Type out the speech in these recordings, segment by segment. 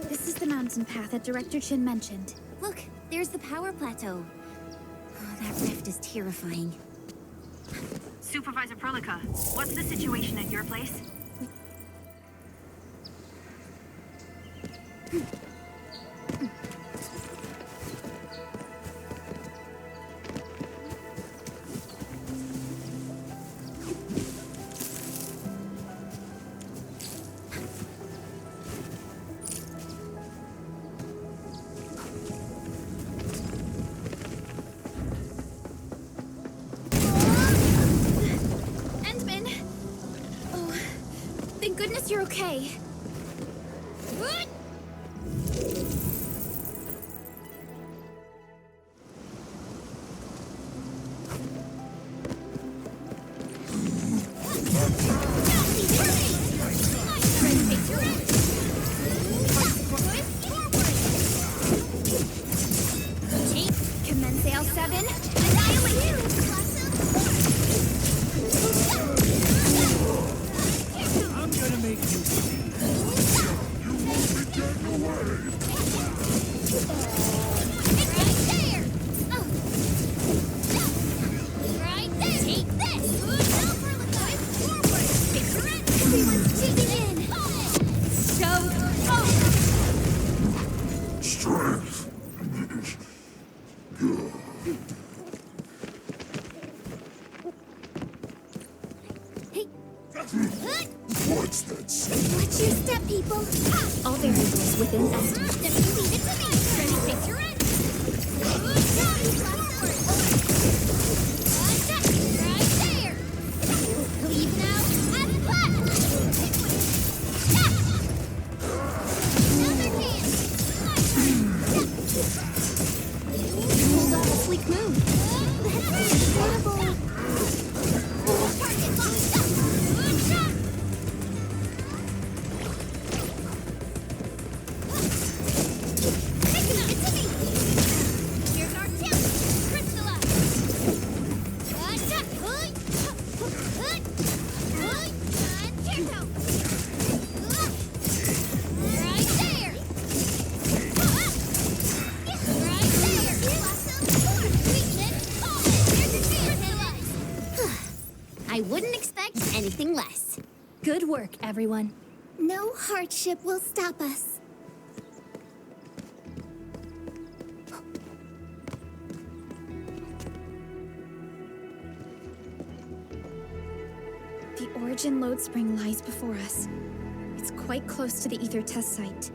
This is the mountain path that Director Chin mentioned. Look, there's the power plateau. Oh, that rift is terrifying. Supervisor Prolica, what's the situation at your place? Thank goodness you're okay. Commence L7. Annihilate you! I'm gonna make you see. You won't be taken away. Right there! Right there! Take this! Picture it! Everyone's digging in! Show off! Strength is good. Hey! What's that sound? Watch your step, people! All variables within estimate. Then you leave it to me! Ready, picture it! Right there! Leave now! At the platform! Another chance! Pulled off a sleek move. That's incredible! Target locked up! Good shot! Leave it to me! Here's our tip! Crystallize! Gotcha! Hoy! Hoy! Hoy! And tiptoe! Right there! Right there! Awesome! Sweetness! Oh, there's your chance! I wouldn't expect anything less. Good work, everyone. No hardship will stop us. The Origin load spring lies before us. It's quite close to the Ether test site.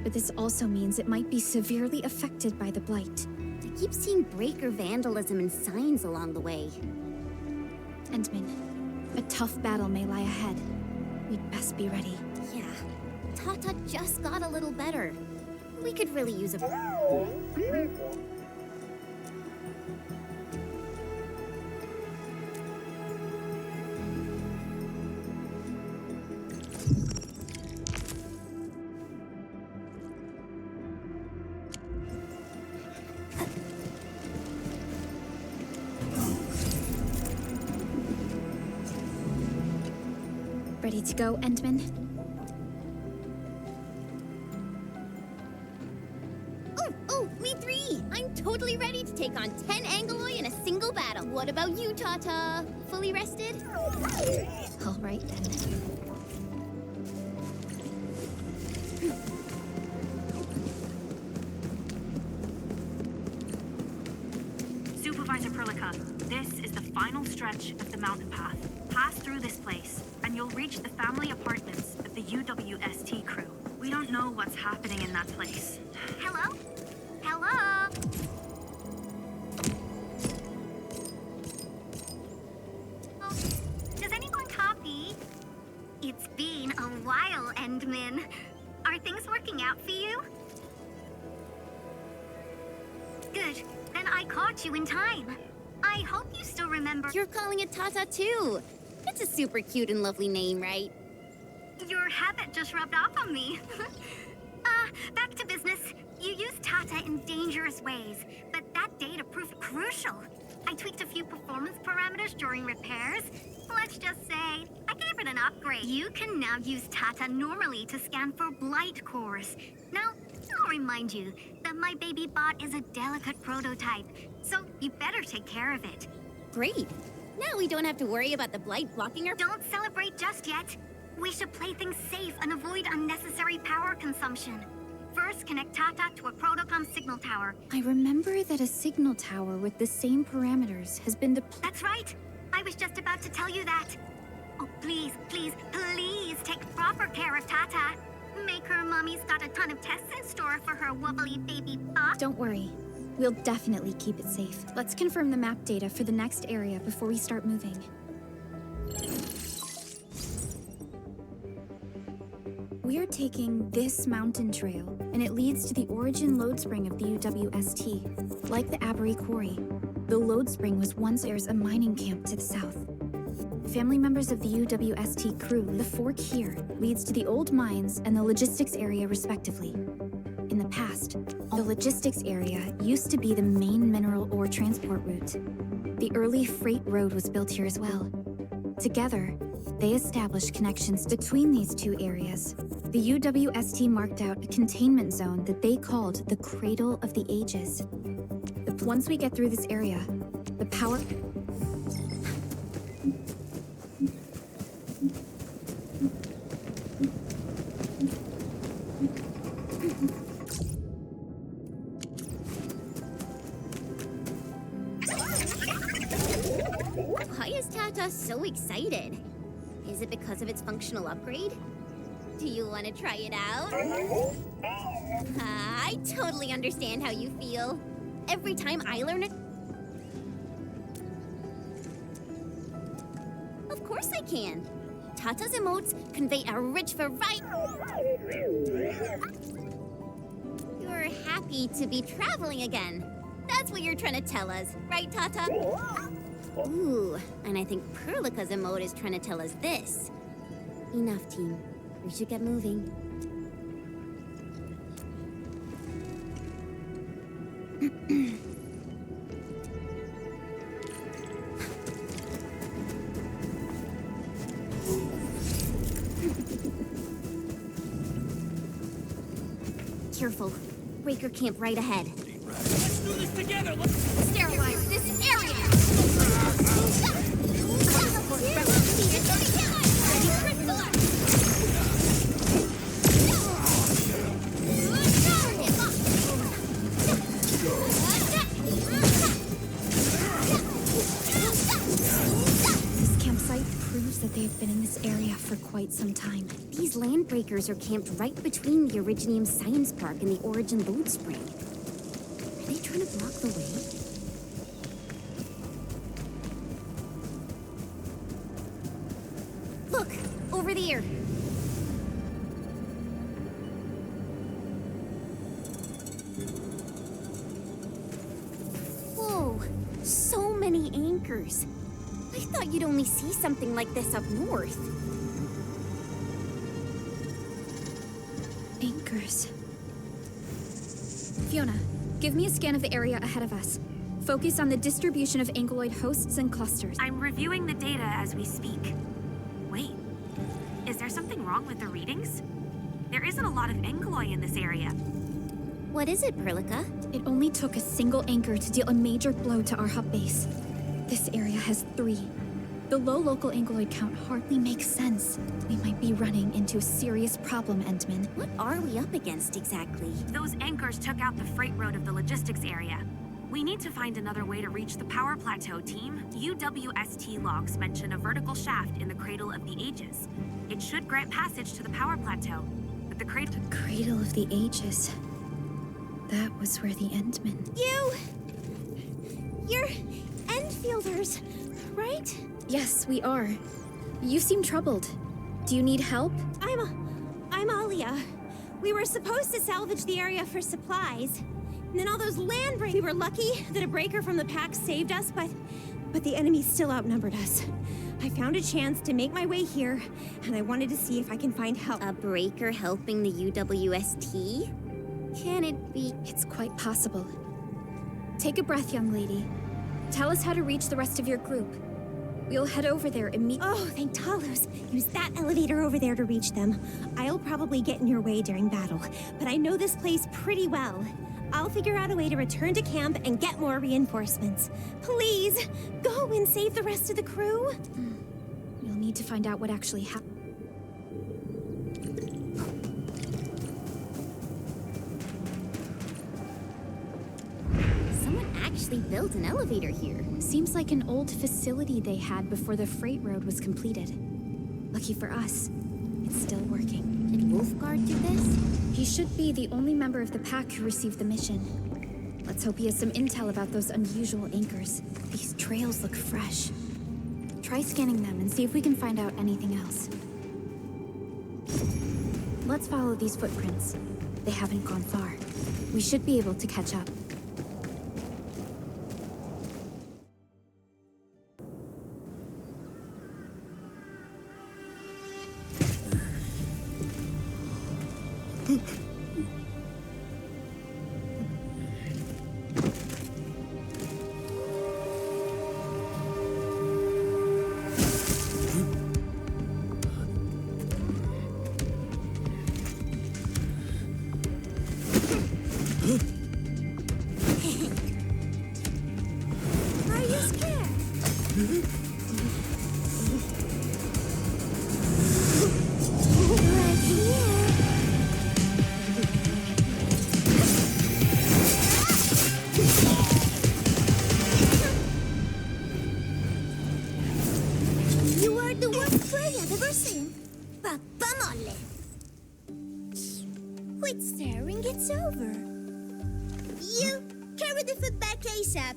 But this also means it might be severely affected by the Blight. I keep seeing breaker vandalism and signs along the way. Endman, a tough battle may lie ahead. We'd best be ready. Yeah, Tata just got a little better. We could really use a... Ready to go, Endman? Oh, me three! I'm totally ready to take on 10 Angaloy in a single battle. What about you, Tata? Fully rested? All right, then. Supervisor Prolica, this is the final stretch of the mountain path. Pass through this place, and you'll reach the family apartments of the UWST crew. We don't know what's happening in that place. Hello? Hello? Oh, does anyone copy? It's been a while, Endman. Are things working out for you? Good. Then I caught you in time. I hope you still remember. You're calling it Tata too. It's a super cute and lovely name, right? Your habit just rubbed off on me. Back to business. You used Tata in dangerous ways, but that data proved crucial. I tweaked a few performance parameters during repairs. Let's just say, I gave it an upgrade. You can now use Tata normally to scan for blight cores. Now, I'll remind you that my baby bot is a delicate prototype, so you better take care of it. Great. Now we don't have to worry about the blight blocking our... Don't celebrate just yet. We should play things safe and avoid unnecessary power consumption. First, connect Tata to a Protocom signal tower. I remember that a signal tower with the same parameters has been deployed. That's right. I was just about to tell you that. Oh, please, please, please take proper care of Tata. Make her mommy's got a ton of tests in store for her wobbly baby bot. Don't worry. We'll definitely keep it safe. Let's confirm the map data for the next area before we start moving. We're taking this mountain trail, and it leads to the origin lode spring of the UWST. Like the Abery Quarry, the lode spring was once there's a mining camp to the south. Family members of the UWST crew, the fork here leads to the old mines and the logistics area respectively. In the past, the logistics area used to be the main mineral ore transport route. The early freight road was built here as well. Together, they established connections between these two areas. The UWST marked out a containment zone that they called the Cradle of the Ages. Once we get through this area, the power... Why is Tata so excited? Is it because of its functional upgrade? Do you want to try it out? I totally understand how you feel. Every time I learn it... Of course I can. Tata's emotes convey a rich variety... You're happy to be traveling again. That's what you're trying to tell us, right, Tata? Ooh, and I think Perlica's emote is trying to tell us this. Enough, team. We should get moving. Careful. Breaker camp right ahead. Let's do this together! Sterilize this area! This campsite proves that they've been in this area for quite some time. These land breakers are camped right between the Originium Science Park and the Origin Lode Spring. Are they trying to block the way? Look! Over there! Whoa! So many anchors! I thought you'd only see something like this up north. Anchors. Fiona, give me a scan of the area ahead of us. Focus on the distribution of ankyloid hosts and clusters. I'm reviewing the data as we speak. Wait, is there something wrong with the readings? There isn't a lot of ankyloid in this area. What is it, Perlica? It only took a single anchor to deal a major blow to our hub base. This area has 3. The low local ankyloid count hardly makes sense. We might be running into a serious problem, Entman. What are we up against exactly? Those anchors took out the freight road of the logistics area. We need to find another way to reach the power plateau, team. UWST logs mention a vertical shaft in the Cradle of the Ages. It should grant passage to the power plateau, but the cradle... The Cradle of the Ages. That was where the Entman... You're Enfielders, right? Yes, we are. You seem troubled. Do you need help? I'm Alia. We were supposed to salvage the area for supplies. And then all those land breakers. We were lucky that a breaker from the pack saved us, but the enemy still outnumbered us. I found a chance to make my way here, and I wanted to see if I can find help. A breaker helping the UWST? Can it be? It's quite possible. Take a breath, young lady. Tell us how to reach the rest of your group. We'll head over there immediately. Oh, thank Talos. Use that elevator over there to reach them. I'll probably get in your way during battle, but I know this place pretty well. I'll figure out a way to return to camp and get more reinforcements. Please, go and save the rest of the crew. You'll need to find out what actually happened. Someone actually built an elevator here. Seems like an old facility they had before the freight road was completed. Lucky for us, it's still working. Did Wolfguard do this? He should be the only member of the pack who received the mission. Let's hope he has some intel about those unusual anchors. These trails look fresh. Try scanning them and see if we can find out anything else. Let's follow these footprints. They haven't gone far. We should be able to catch up. Are you scared? Right here. You are the worst prey I've ever seen. Papa mole. Quit staring, it's over. You, carry the food back ASAP.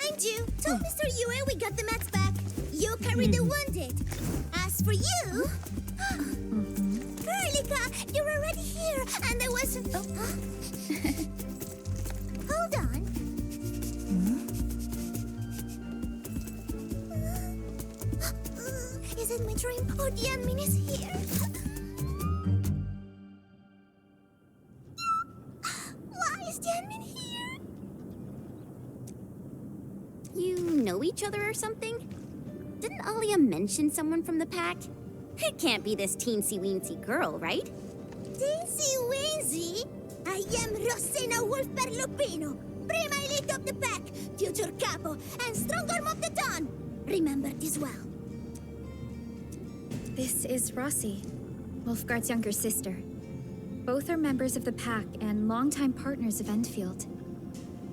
And you, tell Mr. Yue we got the mats back. You carry the wounded. As for you... Perlica, you're already here, and I was... Hold on. Is it my dream or the admin is here? Why is the admin here? You know each other or something? Didn't Alia mention someone from the pack? It can't be this teensy-weensy girl, right? Teensy-weensy? I am Rosina Wolf-Perlupino, prima elite of the pack, future capo, and strong arm of the dawn. Remember this well. This is Rossi, Wolfgard's younger sister. Both are members of the pack and longtime partners of Enfield.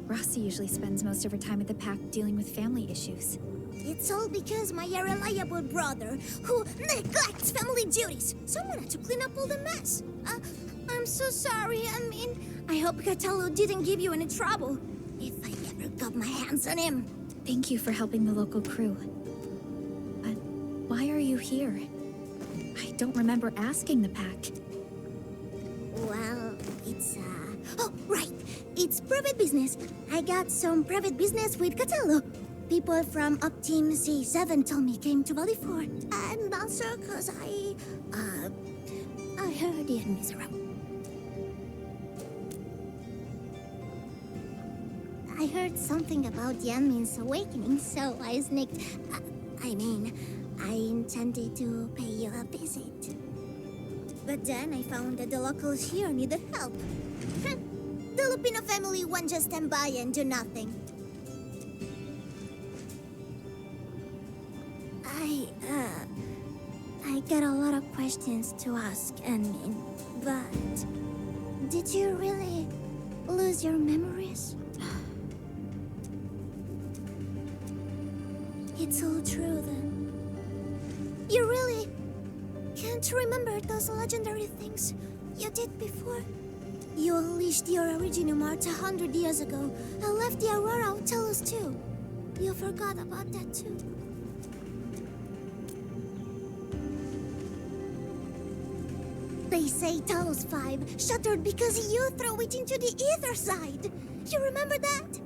Rossi usually spends most of her time at the pack dealing with family issues. It's all because my irreliable brother, who neglects family duties. Someone had to clean up all the mess. I'm so sorry. I hope Cataldo didn't give you any trouble. If I ever got my hands on him. Thank you for helping the local crew. But why are you here? I don't remember asking the pack. Well, it's, Oh, right. It's private business. I got some private business with Cataldo. People from Up Team C7 told me came to Valley Fort. And also because I heard the enemies around. I heard something about the admin's awakening, so I sneaked... I intended to pay you a visit. But then I found that the locals here needed help. The Lupino family won't just stand by and do nothing. I got a lot of questions to ask, Anmin, but... Did you really lose your memories? It's all true, then. You really can't remember those legendary things you did before? You unleashed your original Mart 100 years ago and left the Aurora out Talos too. You forgot about that too. They say Talos 5 shattered because you threw it into the ether side. You remember that?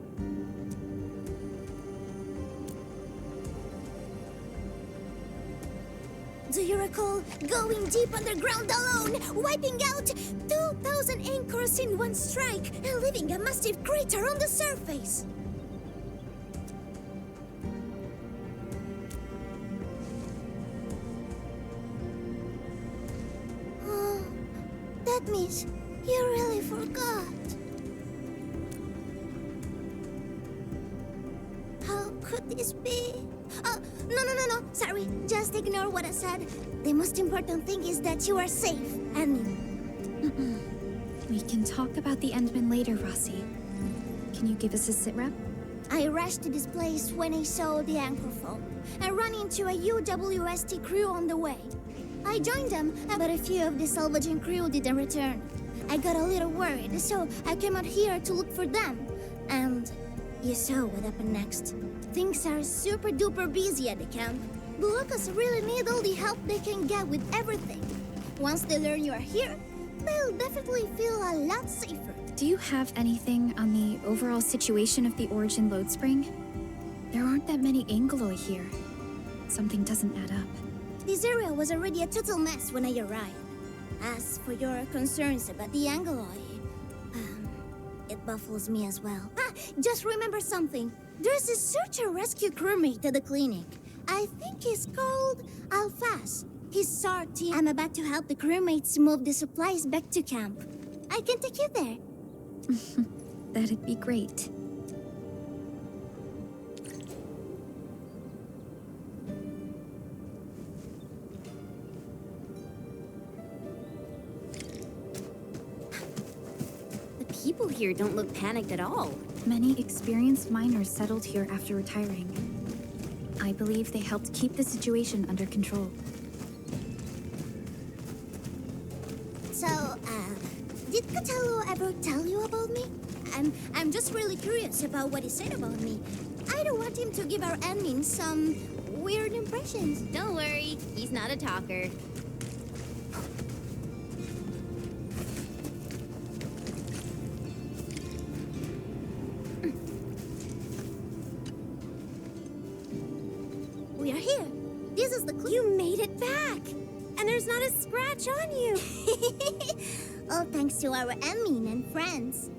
you recall, going deep underground alone, wiping out 2,000 anchors in one strike, and leaving a massive crater on the surface. Oh, that means you really forgot. How could this be? Oh, no. Sorry, just ignore what I said. The most important thing is that you are safe, and We can talk about the Endman later, Rossi. Can you give us a sitrep? I rushed to this place when I saw the anchor fall. I ran into a UWST crew on the way. I joined them, but a few of the salvaging crew didn't return. I got a little worried, so I came out here to look for them. And you saw what happened next. Things are super duper busy at the camp. The locals really need all the help they can get with everything. Once they learn you are here, they'll definitely feel a lot safer. Do you have anything on the overall situation of the Origin Load Spring? There aren't that many Angeloi here. Something doesn't add up. This area was already a total mess when I arrived. As for your concerns about the Angeloi, it baffles me as well. Just remember something. There's a search and rescue crewmate at the clinic. I think he's called Alphas. He's SAR team. I'm about to help the crewmates move the supplies back to camp. I can take you there. That'd be great. The people here don't look panicked at all. Many experienced miners settled here after retiring. I believe they helped keep the situation under control. So, did Catello ever tell you about me? I'm just really curious about what he said about me. I don't want him to give our admin some weird impressions. Don't worry, he's not a talker. We are here. This is the clue. You made it back! And there's not a scratch on you! All thanks to our admin and friends.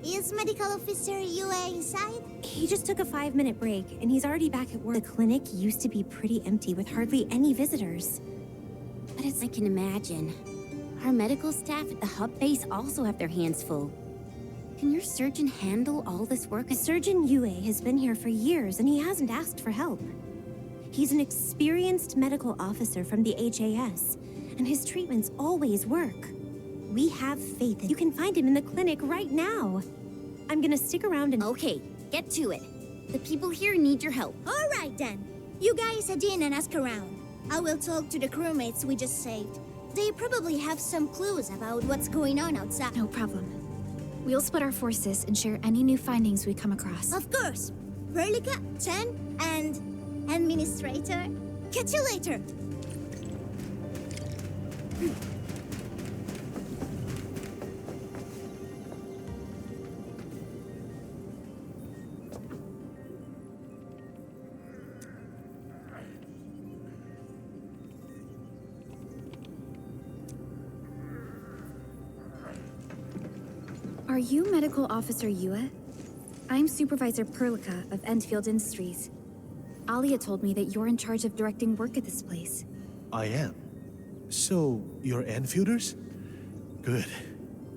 Is Medical Officer UA inside? He just took a 5-minute break, and he's already back at work. The clinic used to be pretty empty with hardly any visitors. But I can imagine. Our medical staff at the hub base also have their hands full. Can your surgeon handle all this work? Surgeon UA has been here for years, and he hasn't asked for help. He's an experienced medical officer from the HAS, and his treatments always work. We have faith that you can find him in the clinic right now. I'm gonna stick around and... Okay, get to it. The people here need your help. All right, then. You guys head in and ask around. I will talk to the crewmates we just saved. They probably have some clues about what's going on outside. No problem. We'll split our forces and share any new findings we come across. Of course. Verlica, Chen, and Administrator. Catch you later. Are you Medical Officer Yue? I'm Supervisor Perlica of Endfield Industries. Alia told me that you're in charge of directing work at this place. I am. So, you're Enfielders? Good.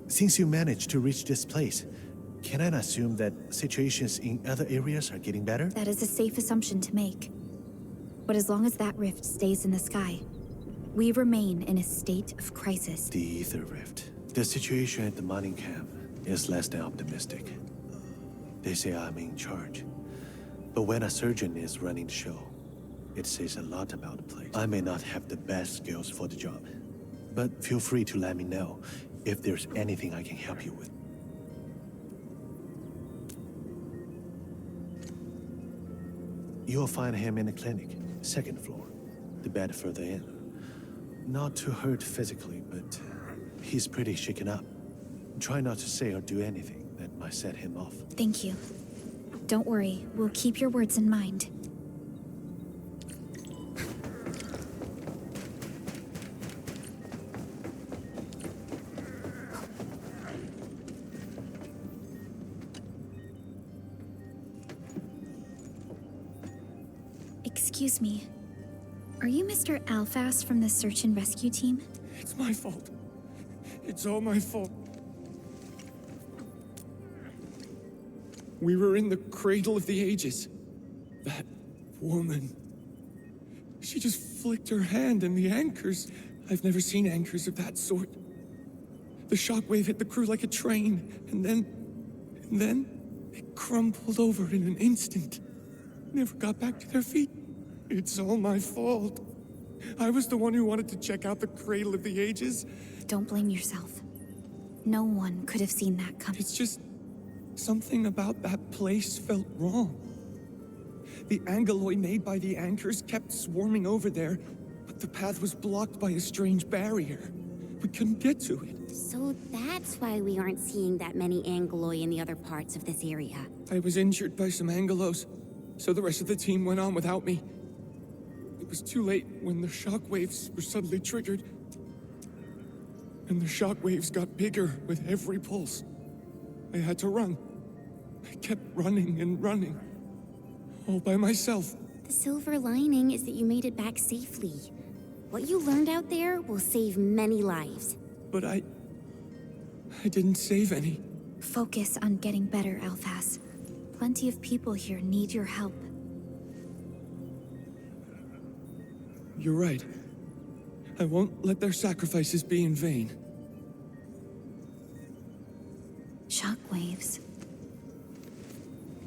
Since you managed to reach this place, can I assume that situations in other areas are getting better? That is a safe assumption to make. But as long as that rift stays in the sky, we remain in a state of crisis. The Ether Rift. The situation at the mining camp is less than optimistic. They say I'm in charge. But when a surgeon is running the show, it says a lot about the place. I may not have the best skills for the job, but feel free to let me know if there's anything I can help you with. You'll find him in the clinic, second floor, the bed further in. Not too hurt physically, but he's pretty shaken up. Try not to say or do anything that might set him off. Thank you. Don't worry, we'll keep your words in mind. Excuse me. Are you Mr. Alfast from the search and rescue team? It's my fault. It's all my fault. We were in the cradle of the ages. That woman. She just flicked her hand and the anchors. I've never seen anchors of that sort. The shockwave hit the crew like a train, and then it crumpled over in an instant. Never got back to their feet. It's all my fault. I was the one who wanted to check out the cradle of the ages. Don't blame yourself. No one could have seen that coming. It's just something about that place felt wrong. The angeloi made by the anchors kept swarming over there, but the path was blocked by a strange barrier. We couldn't get to it. So that's why we aren't seeing that many angeloi in the other parts of this area. I was injured by some angelos, so the rest of the team went on without me. It was too late when the shockwaves were suddenly triggered. And the shockwaves got bigger with every pulse. I had to run. I kept running and running. All by myself. The silver lining is that you made it back safely. What you learned out there will save many lives. But I didn't save any. Focus on getting better, Alphas. Plenty of people here need your help. You're right. I won't let their sacrifices be in vain. Shockwaves.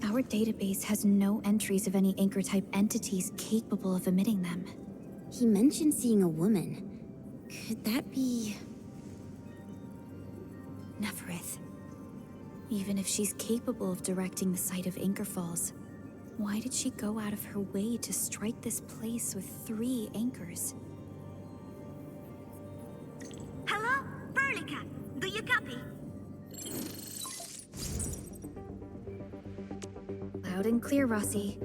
Our database has no entries of any anchor-type entities capable of emitting them. He mentioned seeing a woman. Could that be... Neferith. Even if she's capable of directing the site of anchor falls, why did she go out of her way to strike this place with 3 anchors? Hello? Perlica, do you copy? Loud and clear, Rossi.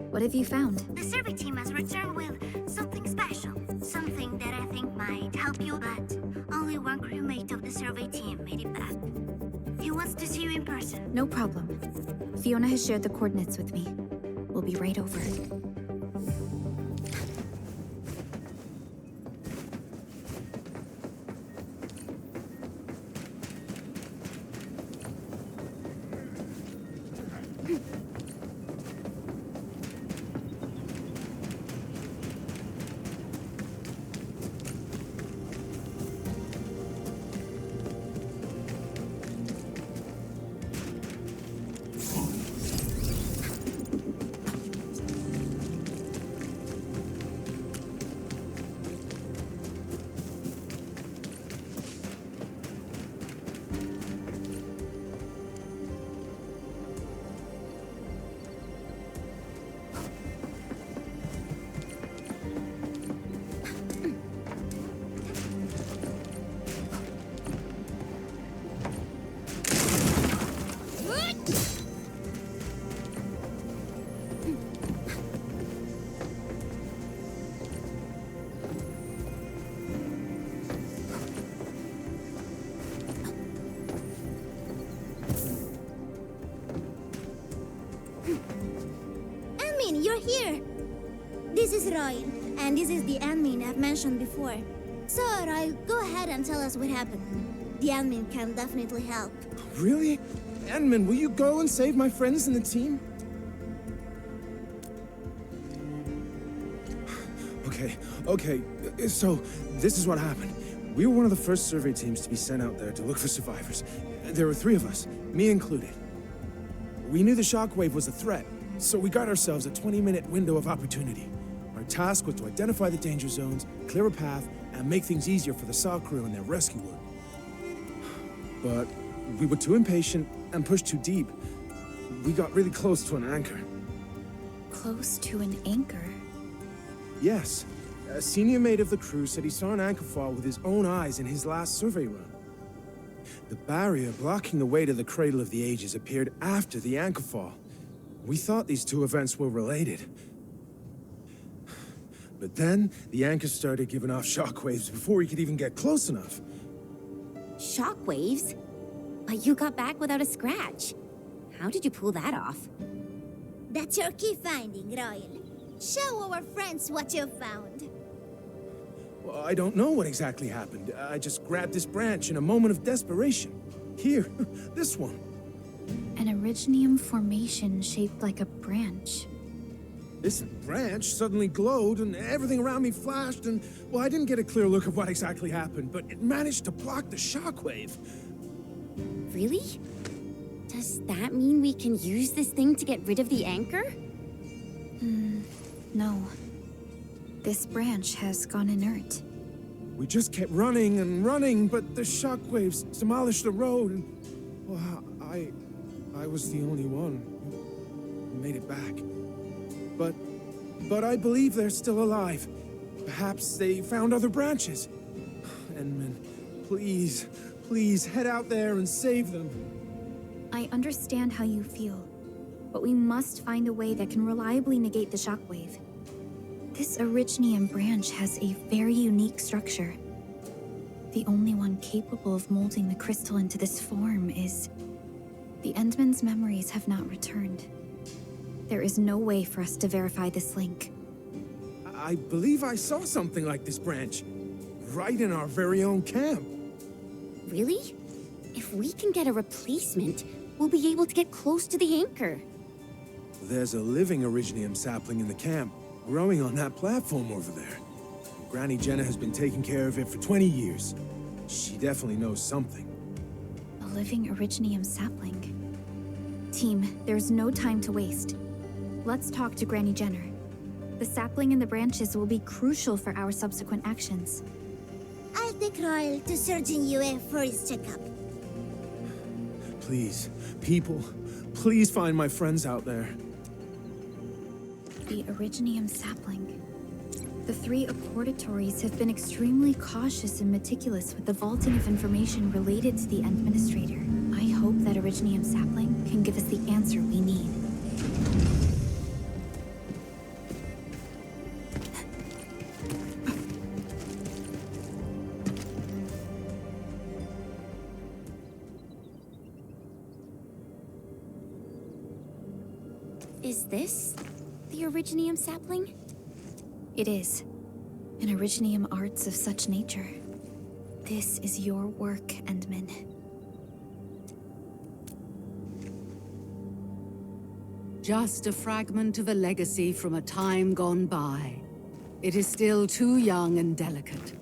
What have you found? The survey team has returned with something special. Something that I think might help you, but only one crewmate of the survey team made it back. He wants to see you in person. No problem. Fiona has shared the coordinates with me. We'll be right over. You're here! This is Royal, and this is the admin I've mentioned before. So, Royal, go ahead and tell us what happened. The admin can definitely help. Really? Edmund, will you go and save my friends in the team? Okay. So, this is what happened. We were one of the first survey teams to be sent out there to look for survivors. There were 3 of us, me included. We knew the shockwave was a threat, so we got ourselves a 20-minute window of opportunity. Our task was to identify the danger zones, clear a path, and make things easier for the SAW crew and their rescue work. But we were too impatient and pushed too deep. We got really close to an anchor. Close to an anchor? Yes. A senior mate of the crew said he saw an anchor fall with his own eyes in his last survey run. The barrier blocking the way to the Cradle of the Ages appeared after the anchor fall. We thought these 2 events were related. But then, the anchor started giving off shockwaves before we could even get close enough. Shockwaves? But you got back without a scratch. How did you pull that off? That's your key finding, Royal. Show our friends what you found. Well, I don't know what exactly happened. I just grabbed this branch in a moment of desperation. Here, this one. An originium formation shaped like a branch. This branch suddenly glowed and everything around me flashed and, well, I didn't get a clear look at what exactly happened, but it managed to block the shockwave. Really? Does that mean we can use this thing to get rid of the anchor? No. This branch has gone inert. We just kept running and running, but the shockwaves demolished the road and, well, I was the only one who made it back. But I believe they're still alive. Perhaps they found other branches. Edmund, please head out there and save them. I understand how you feel, but we must find a way that can reliably negate the shockwave. This originium branch has a very unique structure. The only one capable of molding the crystal into this form is... The Endman's memories have not returned. There is no way for us to verify this link. I believe I saw something like this branch. Right in our very own camp. Really? If we can get a replacement, we'll be able to get close to the anchor. There's a living originium sapling in the camp, growing on that platform over there. Granny Jenna has been taking care of it for 20 years. She definitely knows something. A living originium sapling. Team, there's no time to waste. Let's talk to Granny Jenner. The sapling and the branches will be crucial for our subsequent actions. I'll take Royal to Surgeon Yue for his checkup. Please, people, please find my friends out there. The originium sapling. The 3 accordatories have been extremely cautious and meticulous with the vaulting of information related to the Administrator. I hope that originium sapling can give us the answer we need. Is this the originium sapling? It is. An originium arts of such nature. This is your work, Endman. Just a fragment of a legacy from a time gone by. It is still too young and delicate.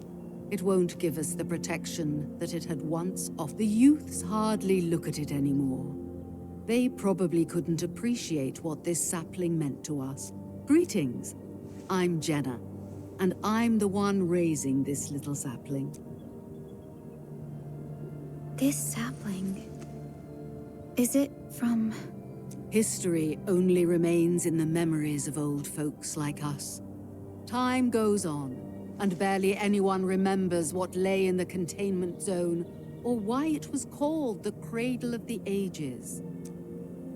It won't give us the protection that it had once offered. The youths hardly look at it anymore. They probably couldn't appreciate what this sapling meant to us. Greetings. I'm Jenna, and I'm the one raising this little sapling. This sapling... Is it from... History only remains in the memories of old folks like us. Time goes on, and barely anyone remembers what lay in the containment zone, or why it was called the Cradle of the Ages.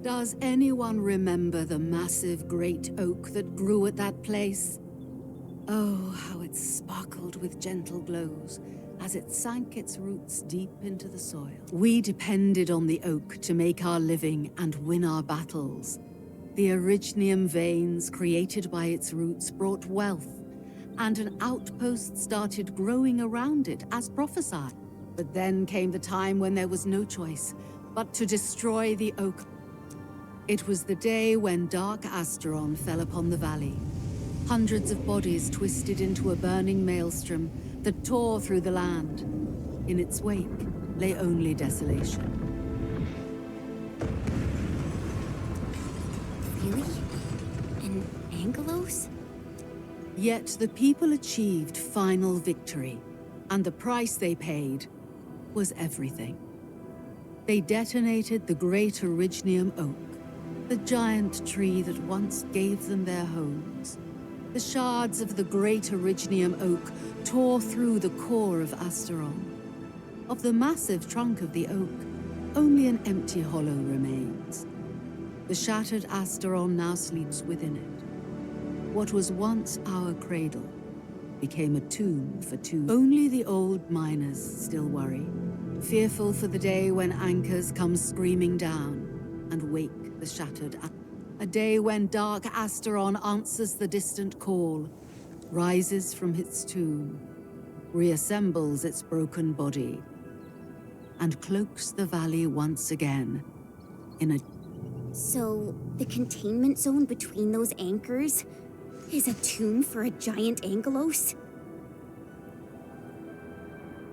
Does anyone remember the massive great oak that grew at that place? Oh, how it sparkled with gentle glows as it sank its roots deep into the soil. We depended on the oak to make our living and win our battles. The originium veins created by its roots brought wealth, and an outpost started growing around it as prophesied. But then came the time when there was no choice but to destroy the oak. It was the day when Dark Asteron fell upon the valley. Hundreds of bodies twisted into a burning maelstrom that tore through the land. In its wake lay only desolation. Really? An Angelos? Yet the people achieved final victory, and the price they paid was everything. They detonated the great originium oak, the giant tree that once gave them their homes. The shards of the great originium oak tore through the core of Asteron. Of the massive trunk of the oak, only an empty hollow remains. The shattered Asteron now sleeps within it. What was once our cradle became a tomb for two. Only the old miners still worry, fearful for the day when anchors come screaming down and wake the shattered. A day when dark Asteron answers the distant call, rises from its tomb, reassembles its broken body, and cloaks the valley once again in a... So, the containment zone between those anchors is a tomb for a giant angelos?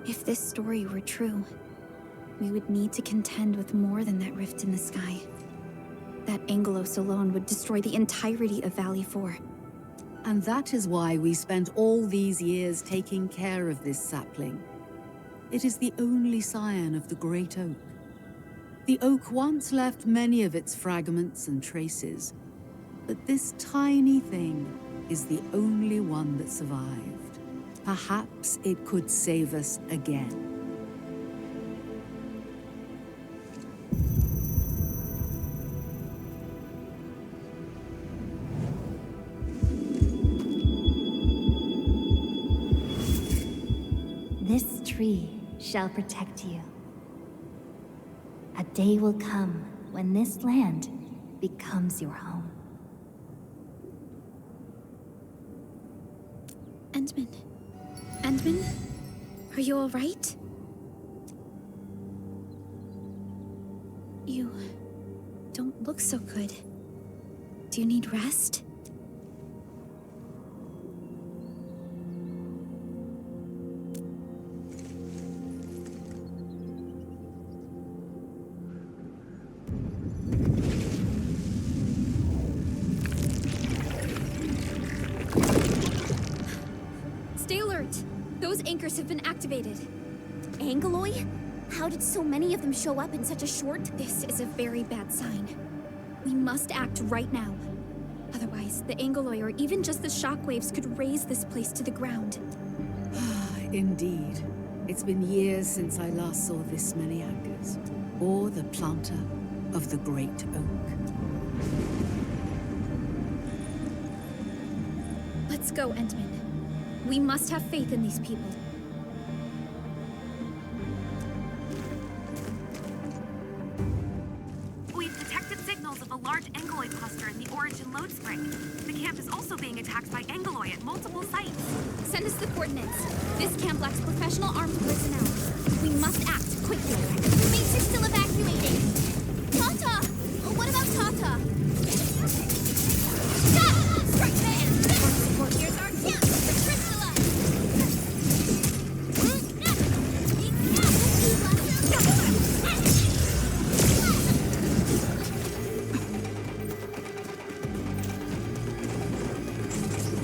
If this story were true, we would need to contend with more than that rift in the sky. That angelos alone would destroy the entirety of Valley 4. And that is why we spent all these years taking care of this sapling. It is the only scion of the Great Oak. The oak once left many of its fragments and traces, but this tiny thing is the only one that survived. Perhaps it could save us again. This tree shall protect you. A day will come when this land becomes your home. Endman? Endman? Are you all right? You don't look so good. Do you need rest? Stay alert! Those anchors have been activated. Angeloi? How did so many of them show up in such a short... This is a very bad sign. We must act right now. Otherwise, the Angeloi or even just the shockwaves could raze this place to the ground. Indeed. It's been years since I last saw this many anchors, or the planter of the Great Oak. Let's go, Endman. We must have faith in these people. We've detected signals of a large Angeloi cluster in the Origin Lode Spring. The camp is also being attacked by Angeloi at multiple sites. Send us the coordinates. This camp lacks professional armed personnel. We must act quickly. Roommates are still evacuating. Tata! Oh, what about Tata? Stop! Strike man! Here's our chance to crystallize!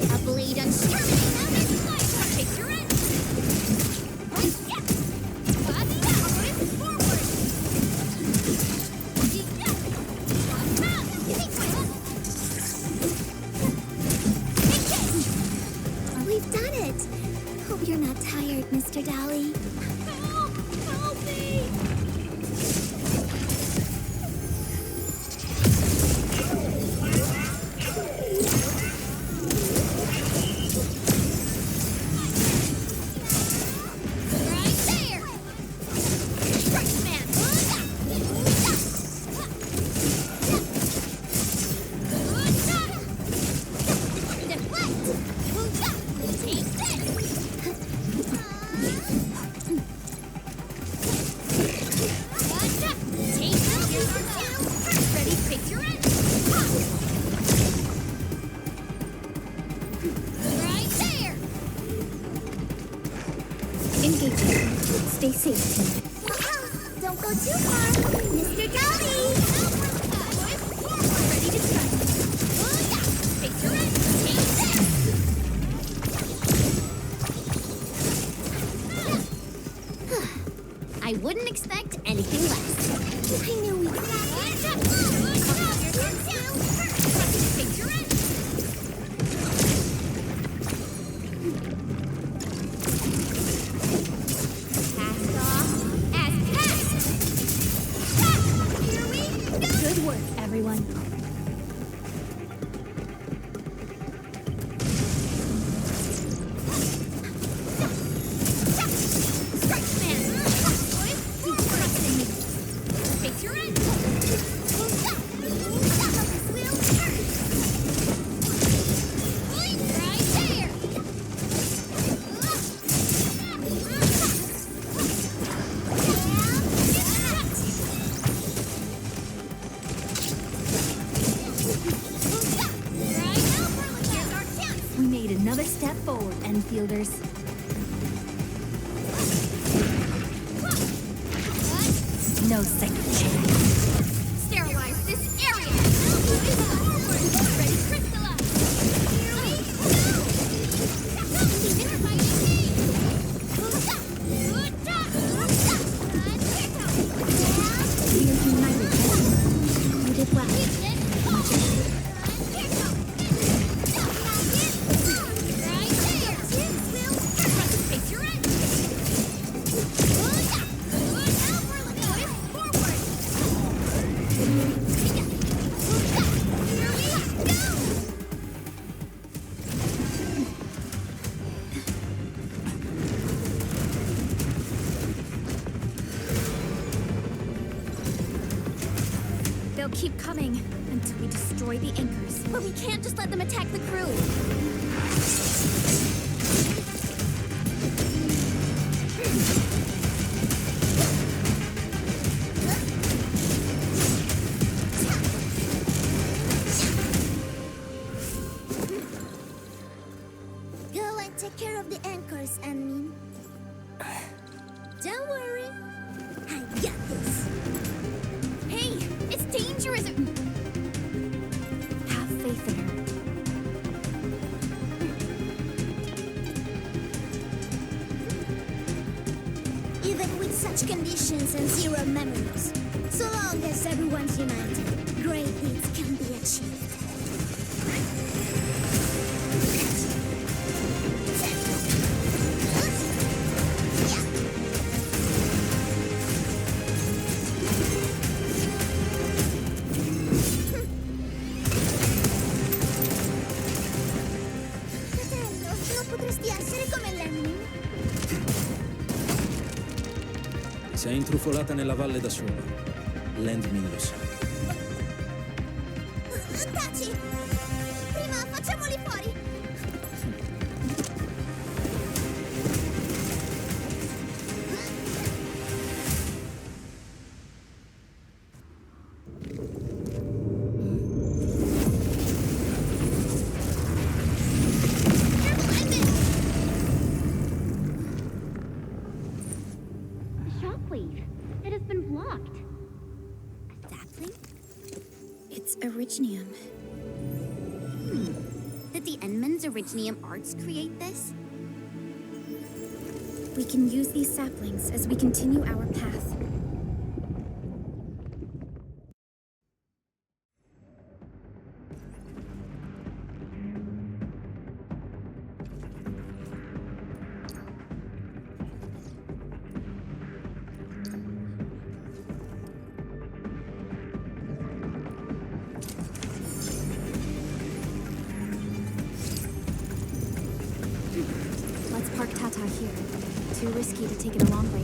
A blade unsharpened. Take your end. Body down. Forward. We've done it! Hope you're not tired, Mr. Dolly. Help! Help me! Right there! Strike man! Deflect! Take this! Ready, face your end! Right there! Engaging. Stay safe, team. Don't go too far, Mr. Dolly! Ready to strike. Face your end! Take this! I wouldn't expect anything less. I knew we'd Take your end! Cast off as cast! Here we go! Good work, everyone. Strike man! Forward! Face your end! minefielders. No second chance. Sterilize this area! Ready, crystallize! We are united. You did well. They'll keep coming until we destroy the anchors. But we can't just let them attack the crew. Go and take care of the anchors, Anmin. Don't worry. I got this. Hey, it's dangerous! Have faith in her. Even with such conditions and zero memories, so long as everyone's united, great deeds can be achieved. Fratello, non potresti essere come Lemmy? Sei intrufolata nella valle da sola. Landmin lo sa. Taci! Prima facciamoli fuori! Shockwave. It has been blocked. Sapling? It's Originium. Did the Enman's Originium arts create this? We can use these saplings as we continue our path. Let's park Tata here. Too risky to take it a long way.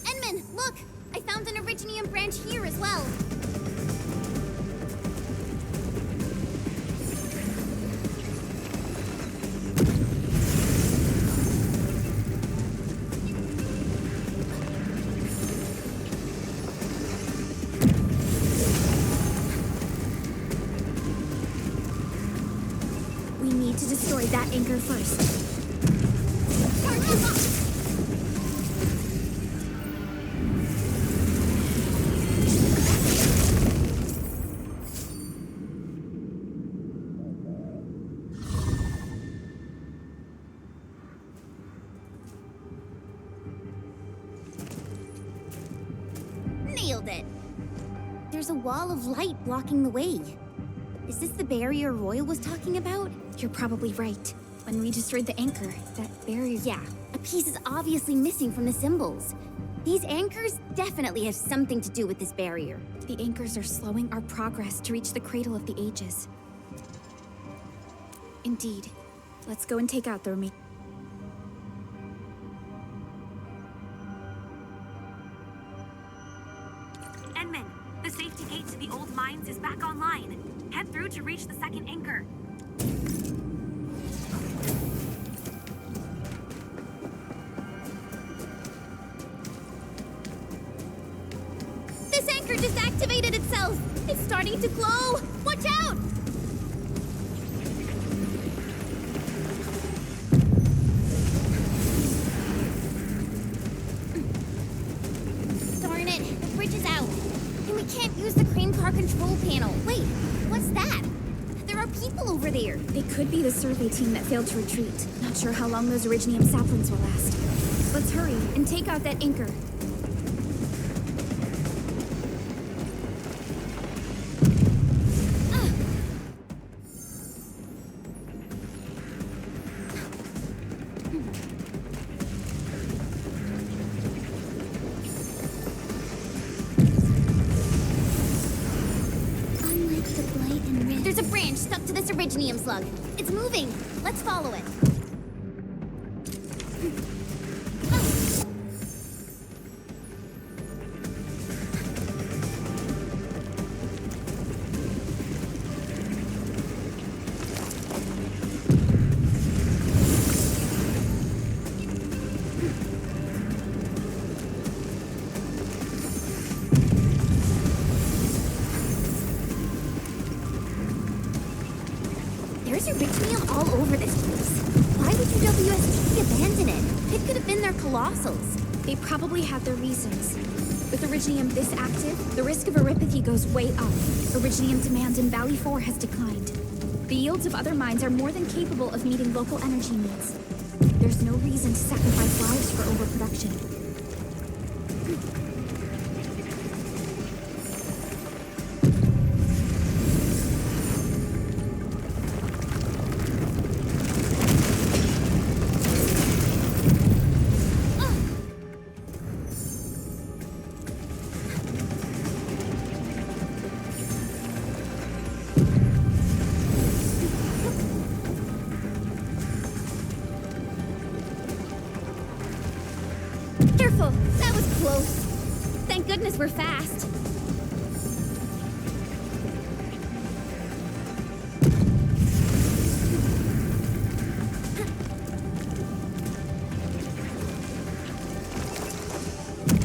Enman, look! I found an Originium branch here as well. We need to destroy that anchor first. Nailed it! There's a wall of light blocking the way. Is this the barrier Roy was talking about? You're probably right. When we destroyed the anchor, that barrier... Yeah, a piece is obviously missing from the symbols. These anchors definitely have something to do with this barrier. The anchors are slowing our progress to reach the cradle of the ages. Indeed. Let's go and take out the remaining... Enman, the safety gate to the old mines is back online. Head through to reach the second anchor. This anchor just activated itself! It's starting to glow! Watch out! can't use the crane car control panel. Wait, what's that? There are people over there. They could be the survey team that failed to retreat. Not sure how long those Originium saplings will last. Let's hurry and take out that anchor. There's a branch stuck to this Originium slug. It's moving. Let's follow it. There's Originium all over this place. Why would UWST abandon it? It could have been their colossals. They probably had their reasons. With Originium this active, the risk of eripathy goes way up. Originium demand in Valley 4 has declined. The yields of other mines are more than capable of meeting local energy needs. There's no reason to sacrifice lives for overproduction. Careful! That was close. Thank goodness we're fast.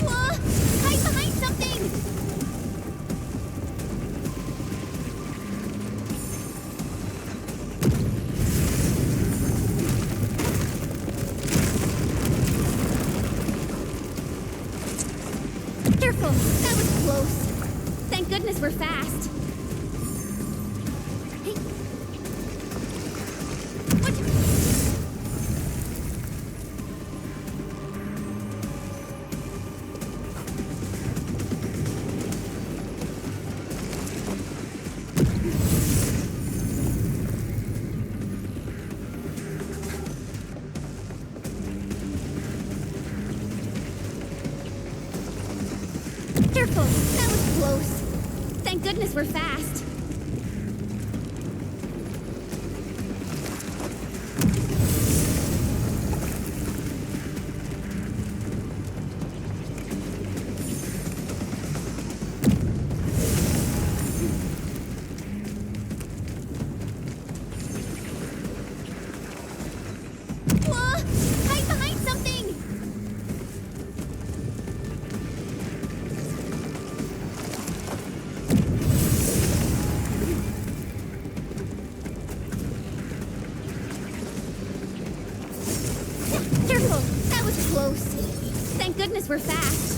Whoa! Hide behind something! Careful! That was close. Thank goodness we're fast. Hey. What? Careful! That was close. Thank goodness we're fast. Whoa! Hide behind something! Careful! That was close. Thank goodness we're fast.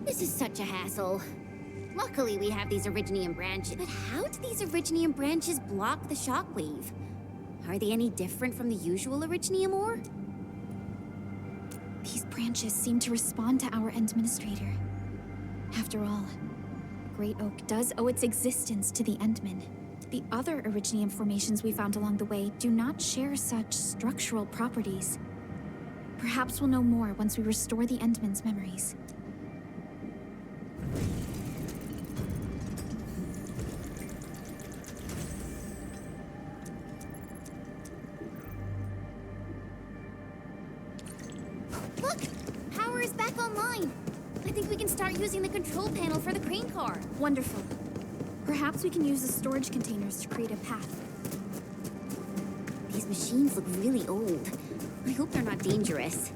This is such a hassle. Luckily, we have these Originium branches. But how do these Originium branches block the shockwave? Are they any different from the usual Originium ore? These branches seem to respond to our Endministrator. After all, Great Oak does owe its existence to the Endman. The other Originium formations we found along the way do not share such structural properties. Perhaps we'll know more once we restore the Endman's memories. Look! Power is back online. I think we can start using the control panel for the crane car. Wonderful. Perhaps we can use the storage containers to create a path. These machines look really old. I hope they're not dangerous.